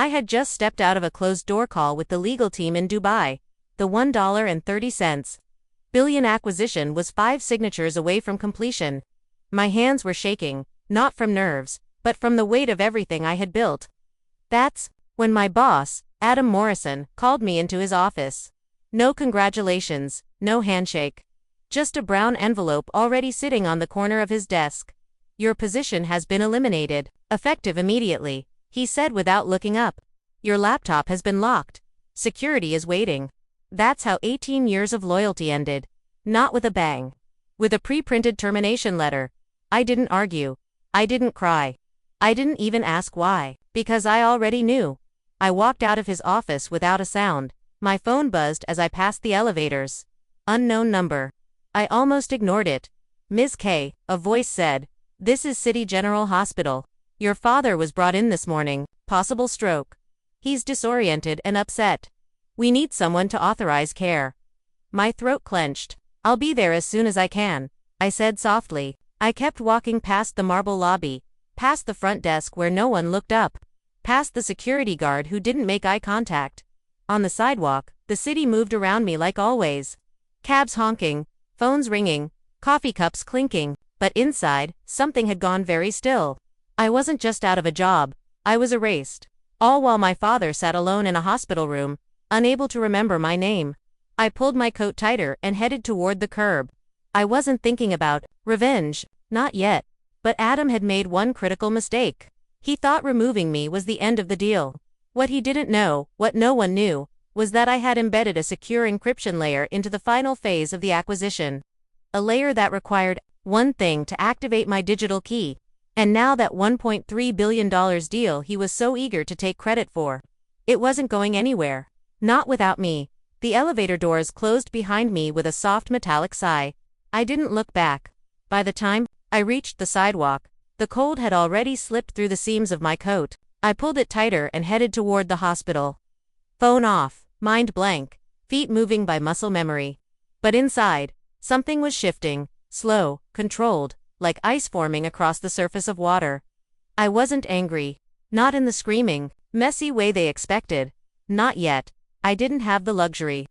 I had just stepped out of a closed-door call with the legal team in Dubai. The $1.30 billion acquisition was 5 signatures away from completion. My hands were shaking, not from nerves, but from the weight of everything I had built. That's when my boss, Adam Morrison, called me into his office. No congratulations, no handshake. Just a brown envelope already sitting on the corner of his desk. Your position has been eliminated, effective immediately, he said without looking up. Your laptop has been locked. Security is waiting. That's how 18 years of loyalty ended. Not with a bang. With a pre-printed termination letter. I didn't argue. I didn't cry. I didn't even ask why, because I already knew. I walked out of his office without a sound. My phone buzzed as I passed the elevators. Unknown number. I almost ignored it. Ms. K, a voice said, "This is City General Hospital. Your father was brought in this morning, possible stroke. He's disoriented and upset. We need someone to authorize care." My throat clenched. "I'll be there as soon as I can," I said softly. I kept walking past the marble lobby, past the front desk where no one looked up, past the security guard who didn't make eye contact. On the sidewalk, the city moved around me like always. Cabs honking, phones ringing, coffee cups clinking, but inside, something had gone very still. I wasn't just out of a job, I was erased. All while my father sat alone in a hospital room, unable to remember my name. I pulled my coat tighter and headed toward the curb. I wasn't thinking about revenge, not yet. But Adam had made one critical mistake. He thought removing me was the end of the deal. What he didn't know, what no one knew, was that I had embedded a secure encryption layer into the final phase of the acquisition. A layer that required one thing to activate my digital key. And now that $1.3 billion deal he was so eager to take credit for. It wasn't going anywhere. Not without me. The elevator doors closed behind me with a soft metallic sigh. I didn't look back. By the time I reached the sidewalk, the cold had already slipped through the seams of my coat. I pulled it tighter and headed toward the hospital. Phone off, mind blank, feet moving by muscle memory. But inside, something was shifting, slow, controlled, like ice forming across the surface of water. I wasn't angry. Not in the screaming, messy way they expected. Not yet. I didn't have the luxury.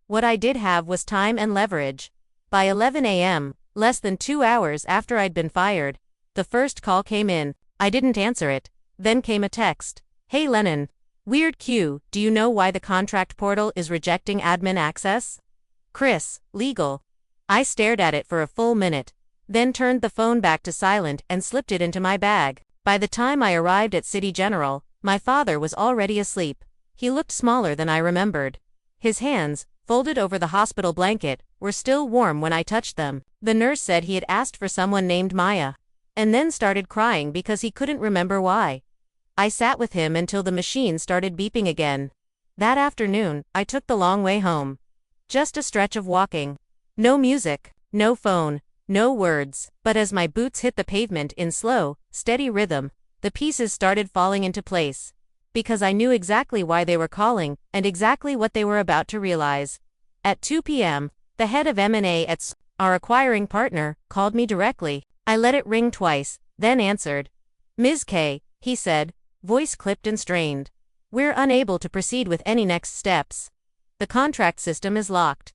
What I did have was time and leverage. By 11 a.m., less than 2 hours after I'd been fired, the first call came in. I didn't answer it. Then came a text. "Hey Lennon. Weird Q, do you know why the contract portal is rejecting admin access? Chris, legal." I stared at it for a full minute, then turned the phone back to silent and slipped it into my bag. By the time I arrived at City General, my father was already asleep. He looked smaller than I remembered. His hands, folded over the hospital blanket, were still warm when I touched them. The nurse said he had asked for someone named Maya, and then started crying because he couldn't remember why. I sat with him until the machine started beeping again. That afternoon, I took the long way home. Just a stretch of walking. No music, no phone, no words, but as my boots hit the pavement in slow, steady rhythm, the pieces started falling into place. Because I knew exactly why they were calling, and exactly what they were about to realize. At 2 p.m., the head of M&A at our acquiring partner, called me directly. I let it ring twice, then answered. "Ms. K," he said, voice clipped and strained. "We're unable to proceed with any next steps. The contract system is locked.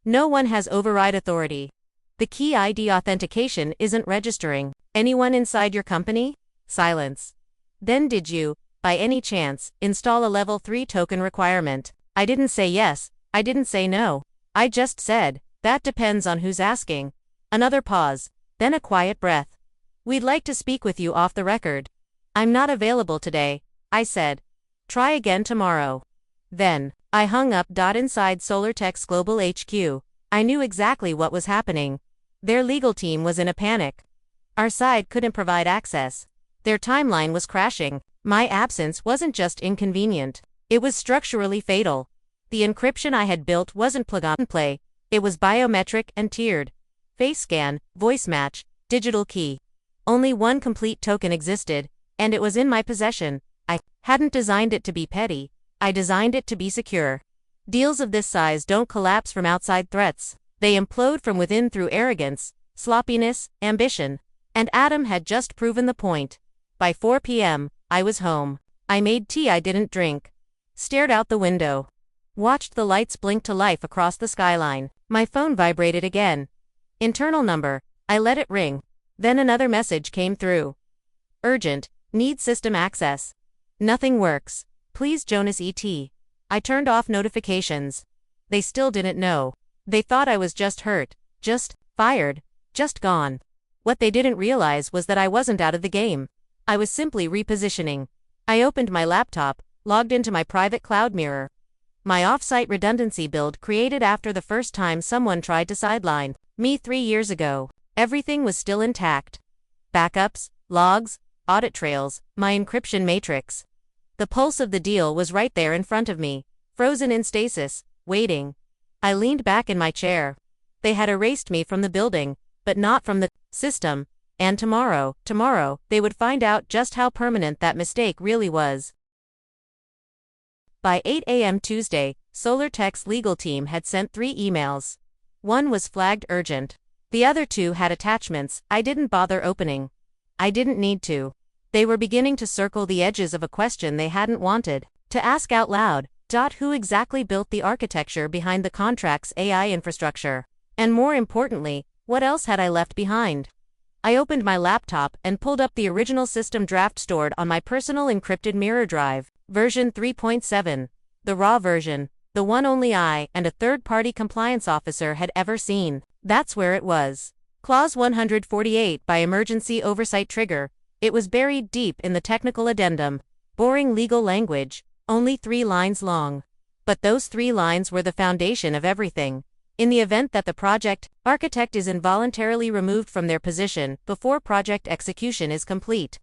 No one has override authority. The key ID authentication isn't registering. Anyone inside your company?" Silence. "Then did you, by any chance, install a level 3 token requirement?" I didn't say yes, I didn't say no. I just said, "That depends on who's asking." Another pause, then a quiet breath. "We'd like to speak with you off the record." "I'm not available today," I said. "Try again tomorrow." Then, I hung up. Inside SolarTech's Global HQ, I knew exactly what was happening. Their legal team was in a panic. Our side couldn't provide access. Their timeline was crashing. My absence wasn't just inconvenient. It was structurally fatal. The encryption I had built wasn't plug and play. It was biometric and tiered. Face scan, voice match, digital key. Only one complete token existed, and it was in my possession. I hadn't designed it to be petty. I designed it to be secure. Deals of this size don't collapse from outside threats. They implode from within through arrogance, sloppiness, ambition. And Adam had just proven the point. By 4 p.m., I was home. I made tea I didn't drink. Stared out the window. Watched the lights blink to life across the skyline. My phone vibrated again. Internal number. I let it ring. Then another message came through. Urgent. Need system access. Nothing works. Please Jonas ET. I turned off notifications. They still didn't know. They thought I was just hurt, just fired, just gone. What they didn't realize was that I wasn't out of the game. I was simply repositioning. I opened my laptop, logged into my private cloud mirror. My off-site redundancy build created after the first time someone tried to sideline me 3 years ago. Everything was still intact. Backups, logs, audit trails, my encryption matrix. The pulse of the deal was right there in front of me, frozen in stasis, waiting. I leaned back in my chair. They had erased me from the building, but not from the system, and tomorrow, they would find out just how permanent that mistake really was. By 8 a.m. Tuesday, SolarTech's legal team had sent 3 emails. One was flagged urgent. The other 2 had attachments I didn't bother opening. I didn't need to. They were beginning to circle the edges of a question they hadn't wanted to ask out loud. Who exactly built the architecture behind the contract's AI infrastructure? And more importantly, what else had I left behind? I opened my laptop and pulled up the original system draft stored on my personal encrypted mirror drive, version 3.7, the raw version, the one only I and a third-party compliance officer had ever seen. That's where it was. Clause 148 by emergency oversight trigger. It was buried deep in the technical addendum. Boring legal language, only 3 lines long. But those 3 lines were the foundation of everything. In the event that the project architect is involuntarily removed from their position before project execution is complete,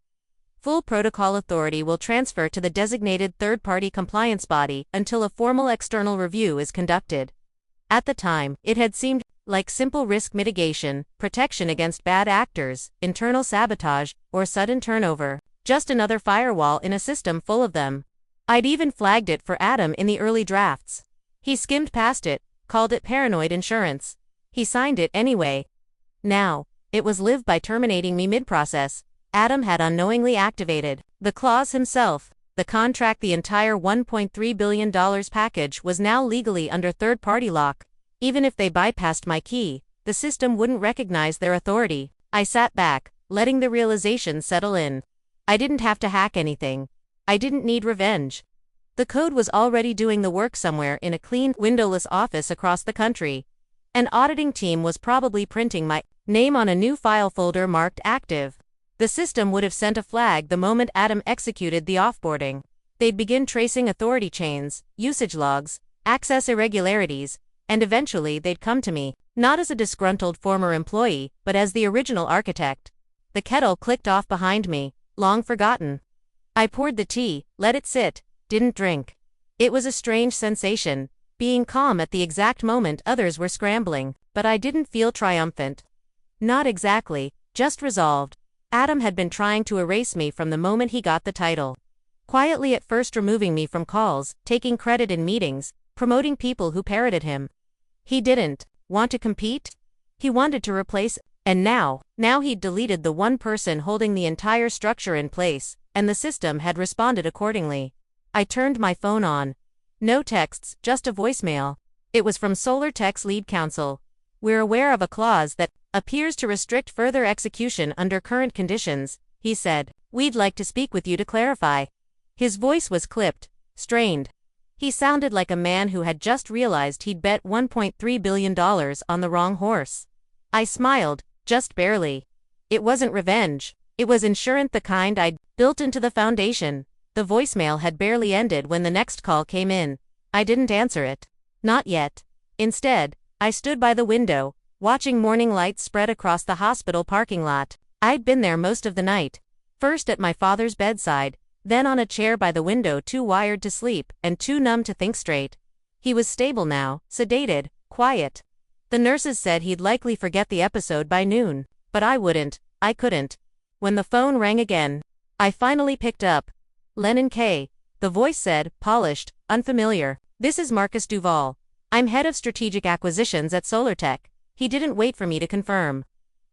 full protocol authority will transfer to the designated third-party compliance body until a formal external review is conducted. At the time, it had seemed like simple risk mitigation, protection against bad actors, internal sabotage, or sudden turnover. Just another firewall in a system full of them. I'd even flagged it for Adam in the early drafts. He skimmed past it, called it paranoid insurance. He signed it anyway. Now, it was live by terminating me mid-process. Adam had unknowingly activated the clause himself. The contract, the entire $1.3 billion package, was now legally under third-party lock. Even if they bypassed my key, the system wouldn't recognize their authority. I sat back, letting the realization settle in. I didn't have to hack anything. I didn't need revenge. The code was already doing the work somewhere in a clean, windowless office across the country. An auditing team was probably printing my name on a new file folder marked active. The system would have sent a flag the moment Adam executed the offboarding. They'd begin tracing authority chains, usage logs, access irregularities, and eventually they'd come to me, not as a disgruntled former employee, but as the original architect. The kettle clicked off behind me, long forgotten. I poured the tea, let it sit, didn't drink. It was a strange sensation, being calm at the exact moment others were scrambling, but I didn't feel triumphant. Not exactly, just resolved. Adam had been trying to erase me from the moment he got the title. Quietly at first removing me from calls, taking credit in meetings, promoting people who parroted him. He didn't want to compete. He wanted to replace, and now he'd deleted the one person holding the entire structure in place, and the system had responded accordingly. I turned my phone on. No texts, just a voicemail. It was from SolarTech's lead counsel. We're aware of a clause that appears to restrict further execution under current conditions, he said. We'd like to speak with you to clarify. His voice was clipped, strained. He sounded like a man who had just realized he'd bet $1.3 billion on the wrong horse. I smiled, just barely. It wasn't revenge. It was insurance, the kind I'd built into the foundation. The voicemail had barely ended when the next call came in. I didn't answer it. Not yet. Instead, I stood by the window, watching morning lights spread across the hospital parking lot. I'd been there most of the night. First at my father's bedside, then on a chair by the window, too wired to sleep and too numb to think straight. He was stable now, sedated, quiet. The nurses said he'd likely forget the episode by noon, but I wouldn't, I couldn't. When the phone rang again, I finally picked up. Lennon K. The voice said, polished, unfamiliar. This is Marcus Duval. I'm head of strategic acquisitions at SolarTech. He didn't wait for me to confirm.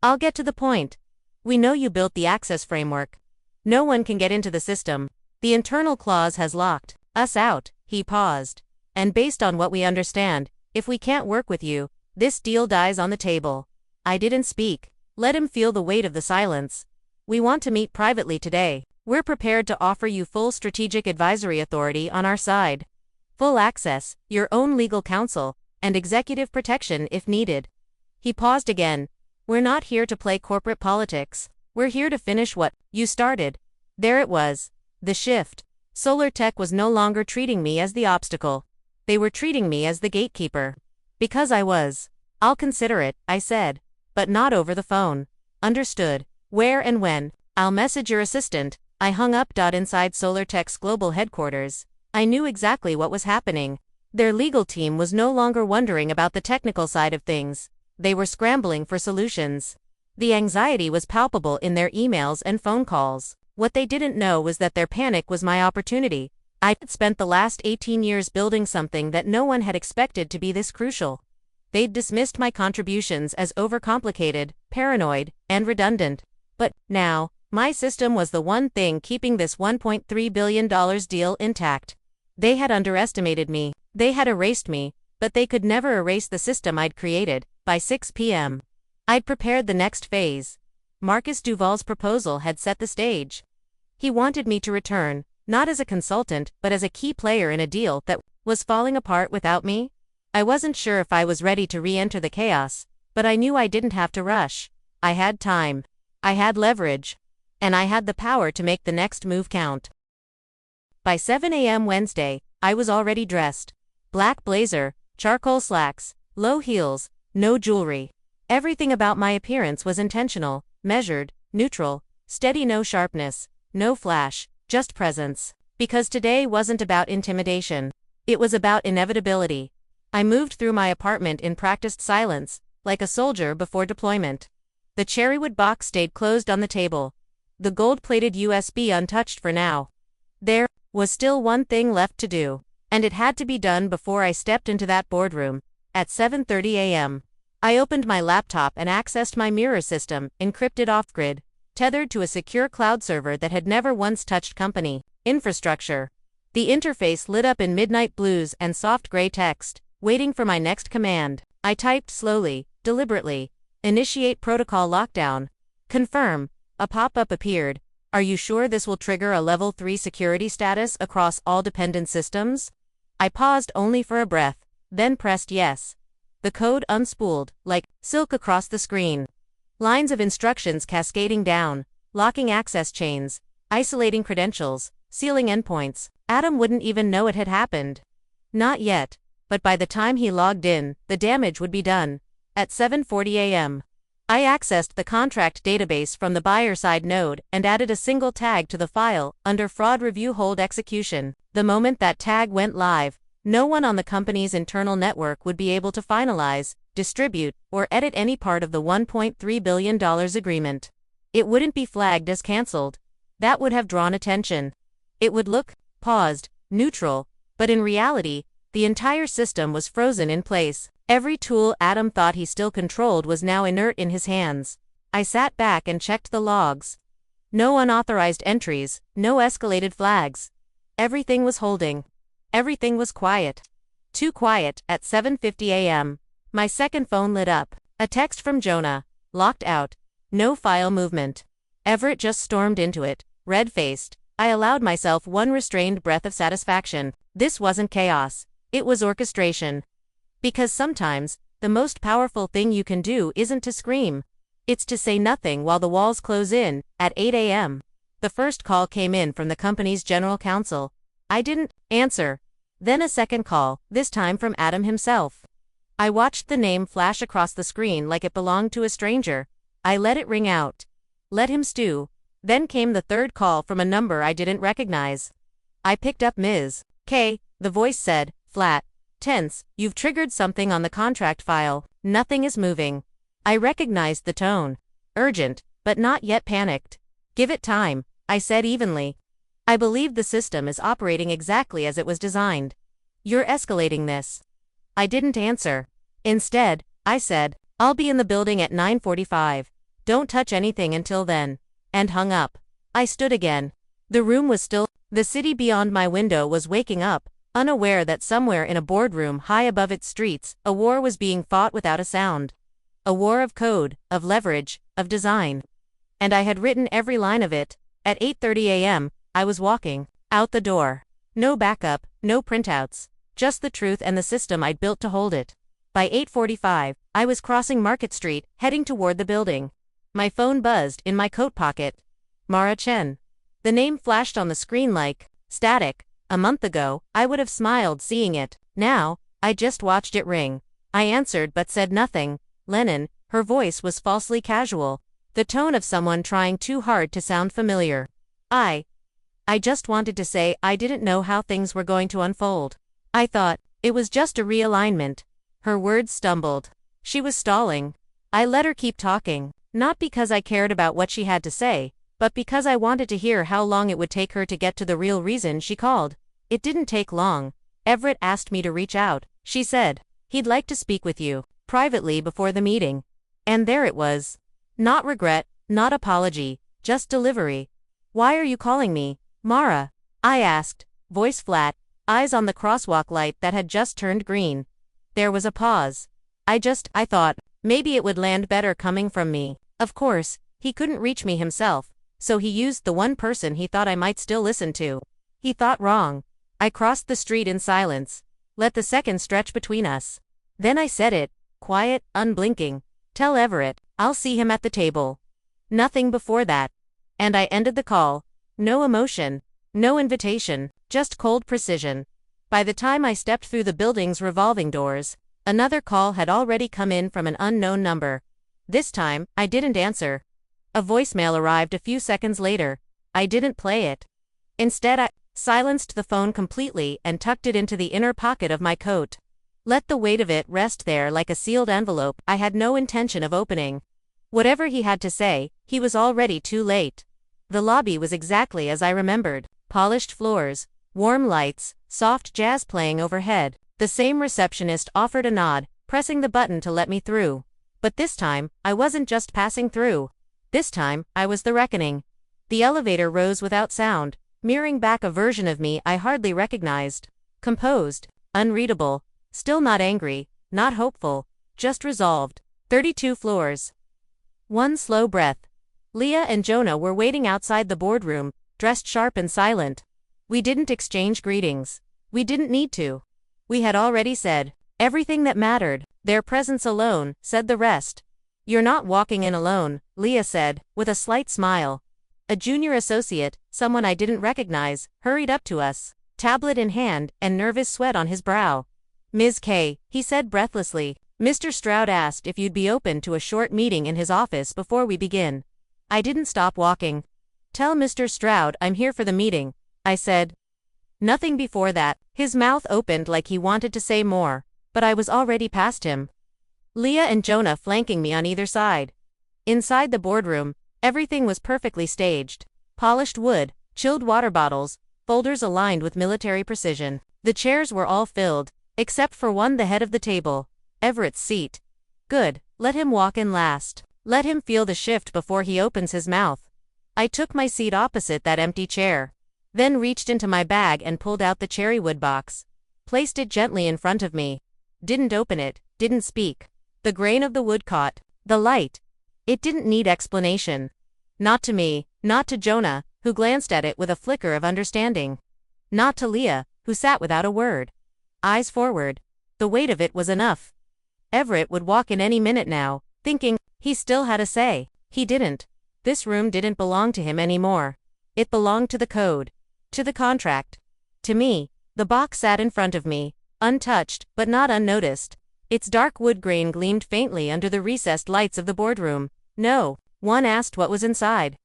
I'll get to the point. We know you built the access framework. No one can get into the system. The internal clause has locked us out, he paused. And based on what we understand, if we can't work with you, this deal dies on the table. I didn't speak. Let him feel the weight of the silence. We want to meet privately today. We're prepared to offer you full strategic advisory authority on our side. Full access, your own legal counsel, and executive protection if needed. He paused again. We're not here to play corporate politics. We're here to finish what you started. There it was. The shift. Solar Tech was no longer treating me as the obstacle. They were treating me as the gatekeeper. Because I was. I'll consider it, I said. But not over the phone. Understood. Where and when? I'll message your assistant. I hung up. Inside Solar Tech's global headquarters, I knew exactly what was happening. Their legal team was no longer wondering about the technical side of things. They were scrambling for solutions. The anxiety was palpable in their emails and phone calls. What they didn't know was that their panic was my opportunity. I had spent the last 18 years building something that no one had expected to be this crucial. They'd dismissed my contributions as overcomplicated, paranoid, and redundant. But now, my system was the one thing keeping this $1.3 billion deal intact. They had underestimated me. They had erased me, but they could never erase the system I'd created. By 6 p.m., I'd prepared the next phase. Marcus Duval's proposal had set the stage. He wanted me to return, not as a consultant, but as a key player in a deal that was falling apart without me. I wasn't sure if I was ready to re-enter the chaos, but I knew I didn't have to rush. I had time. I had leverage. And I had the power to make the next move count. By 7 a.m. Wednesday, I was already dressed. Black blazer, charcoal slacks, low heels, no jewelry. Everything about my appearance was intentional, measured, neutral, steady, no sharpness, no flash, just presence. Because today wasn't about intimidation. It was about inevitability. I moved through my apartment in practiced silence, like a soldier before deployment. The cherrywood box stayed closed on the table. The gold-plated USB untouched for now. There was still one thing left to do, and it had to be done before I stepped into that boardroom. At 7:30 a.m., I opened my laptop and accessed my mirror system, encrypted off-grid, tethered to a secure cloud server that had never once touched company infrastructure. The interface lit up in midnight blues and soft gray text, waiting for my next command. I typed slowly, deliberately. Initiate protocol lockdown. Confirm. A pop-up appeared. Are you sure this will trigger a level 3 security status across all dependent systems? I paused only for a breath, then pressed yes. The code unspooled, like silk across the screen. Lines of instructions cascading down, locking access chains, isolating credentials, sealing endpoints. Adam wouldn't even know it had happened. Not yet, but by the time he logged in, the damage would be done. At 7:40 a.m., I accessed the contract database from the buyer-side node and added a single tag to the file under Fraud Review Hold Execution. The moment that tag went live, no one on the company's internal network would be able to finalize, distribute, or edit any part of the $1.3 billion agreement. It wouldn't be flagged as cancelled. That would have drawn attention. It would look paused, neutral, but in reality, the entire system was frozen in place. Every tool Adam thought he still controlled was now inert in his hands. I sat back and checked the logs. No unauthorized entries, no escalated flags. Everything was holding. Everything was quiet. Too quiet. At 7:50 a.m., my second phone lit up. A text from Jonah. Locked out. No file movement. Everett just stormed into it, red-faced. I allowed myself one restrained breath of satisfaction. This wasn't chaos. It was orchestration. Because sometimes, the most powerful thing you can do isn't to scream. It's to say nothing while the walls close in. At 8 a.m., the first call came in from the company's general counsel. I didn't answer. Then a second call, this time from Adam himself. I watched the name flash across the screen like it belonged to a stranger. I let it ring out. Let him stew. Then came the third call from a number I didn't recognize. I picked up Ms. K. The voice said, flat, tense, you've triggered something on the contract file. Nothing is moving. I recognized the tone. Urgent, but not yet panicked. Give it time, I said evenly. I believe the system is operating exactly as it was designed. You're escalating this. I didn't answer. Instead, I said, I'll be in the building at 9:45. Don't touch anything until then. And hung up. I stood again. The room was still The city beyond my window was waking up, unaware that somewhere in a boardroom high above its streets, a war was being fought without a sound. A war of code, of leverage, of design. And I had written every line of it. At 8:30 a.m., I was walking out the door. No backup, no printouts. Just the truth and the system I'd built to hold it. By 8:45, I was crossing Market Street, heading toward the building. My phone buzzed in my coat pocket. Mara Chen. The name flashed on the screen like static. A month ago, I would have smiled seeing it. Now, I just watched it ring. I answered but said nothing. Lennon, her voice was falsely casual. The tone of someone trying too hard to sound familiar. I just wanted to say I didn't know how things were going to unfold. I thought, it was just a realignment. Her words stumbled. She was stalling. I let her keep talking, not because I cared about what she had to say, but because I wanted to hear how long it would take her to get to the real reason she called. It didn't take long. Everett asked me to reach out, she said. He'd like to speak with you, privately before the meeting. And there it was. Not regret, not apology, just delivery. Why are you calling me, Mara? I asked, voice flat, eyes on the crosswalk light that had just turned green. There was a pause. I thought, maybe it would land better coming from me. Of course, he couldn't reach me himself, so he used the one person he thought I might still listen to. He thought wrong. I crossed the street in silence. Let the seconds stretch between us. Then I said it, quiet, unblinking. Tell Everett, I'll see him at the table. Nothing before that. And I ended the call. No emotion. No invitation. Just cold precision. By the time I stepped through the building's revolving doors, another call had already come in from an unknown number. This time, I didn't answer. A voicemail arrived a few seconds later. I didn't play it. Instead, I silenced the phone completely and tucked it into the inner pocket of my coat. Let the weight of it rest there like a sealed envelope I had no intention of opening. Whatever he had to say, he was already too late. The lobby was exactly as I remembered. Polished floors, warm lights, soft jazz playing overhead. The same receptionist offered a nod, pressing the button to let me through. But this time, I wasn't just passing through. This time, I was the reckoning. The elevator rose without sound, mirroring back a version of me I hardly recognized. Composed, unreadable, still not angry, not hopeful, just resolved. 32 floors. One slow breath. Leah and Jonah were waiting outside the boardroom, dressed sharp and silent. We didn't exchange greetings. We didn't need to. We had already said everything that mattered. Their presence alone said the rest. You're not walking in alone, Leah said, with a slight smile. A junior associate, someone I didn't recognize, hurried up to us, tablet in hand and nervous sweat on his brow. Ms. K, he said breathlessly. Mr. Stroud asked if you'd be open to a short meeting in his office before we begin. I didn't stop walking. Tell Mr. Stroud I'm here for the meeting, I said. Nothing before that. His mouth opened like he wanted to say more, but I was already past him. Leah and Jonah flanking me on either side. Inside the boardroom, everything was perfectly staged. Polished wood, chilled water bottles, folders aligned with military precision. The chairs were all filled, except for one, the head of the table, Everett's seat. Good, let him walk in last. Let him feel the shift before he opens his mouth. I took my seat opposite that empty chair. Then reached into my bag and pulled out the cherrywood box. Placed it gently in front of me. Didn't open it, didn't speak. The grain of the wood caught the light. It didn't need explanation. Not to me, not to Jonah, who glanced at it with a flicker of understanding. Not to Leah, who sat without a word. Eyes forward. The weight of it was enough. Everett would walk in any minute now, thinking he still had a say. He didn't. This room didn't belong to him anymore. It belonged to the code. To the contract. To me. The box sat in front of me, untouched, but not unnoticed. Its dark wood grain gleamed faintly under the recessed lights of the boardroom. No one asked what was inside.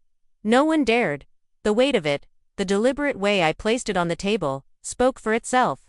No one dared. The weight of it, the deliberate way I placed it on the table, spoke for itself.